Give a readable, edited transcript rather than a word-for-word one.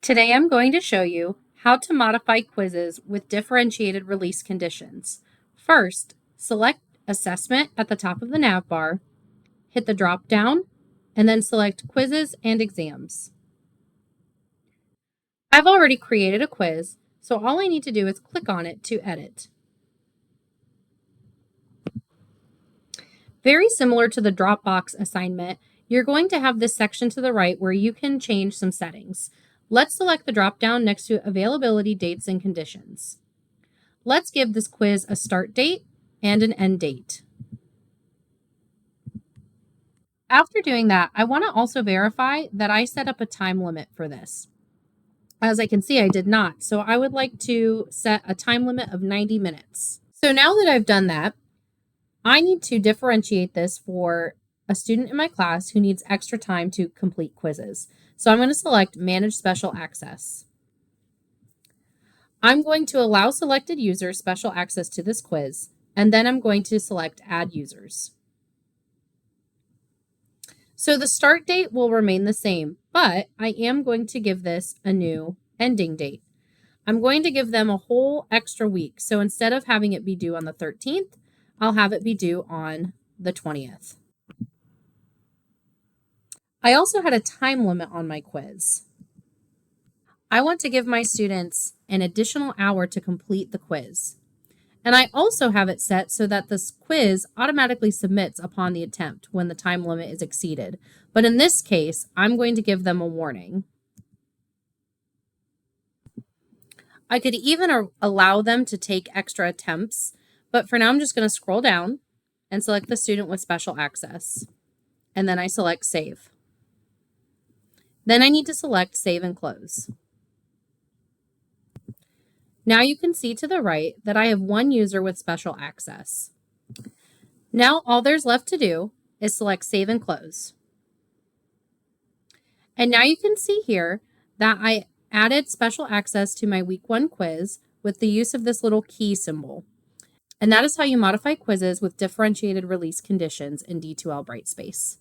Today I'm going to show you how to modify quizzes with differentiated release conditions. First, select Assessment at the top of the nav bar, hit the drop down, and then select Quizzes and Exams. I've already created a quiz, so all I need to do is click on it to edit. Very similar to the Dropbox assignment, you're going to have this section to the right where you can change some settings. Let's select the drop-down next to Availability Dates and Conditions. Let's give this quiz a start date and an end date. After doing that, I want to also verify that I set up a time limit for this. As I can see, I did not, so I would like to set a time limit of 90 minutes. So now that I've done that, I need to differentiate this for a student in my class who needs extra time to complete quizzes. So I'm going to select Manage Special Access. I'm going to allow selected users special access to this quiz, and then I'm going to select Add Users. So the start date will remain the same, but I am going to give this a new ending date. I'm going to give them a whole extra week. So instead of having it be due on the 13th, I'll have it be due on the 20th. I also had a time limit on my quiz. I want to give my students an additional hour to complete the quiz. And I also have it set so that this quiz automatically submits upon the attempt when the time limit is exceeded. But in this case, I'm going to give them a warning. I could even allow them to take extra attempts, but for now I'm just going to scroll down and select the student with special access. And then I select Save. Then I need to select Save and Close. Now you can see to the right that I have one user with special access. Now all there's left to do is select Save and Close. And now you can see here that I added special access to my week 1 quiz with the use of this little key symbol. And that is how you modify quizzes with differentiated release conditions in D2L Bright Space.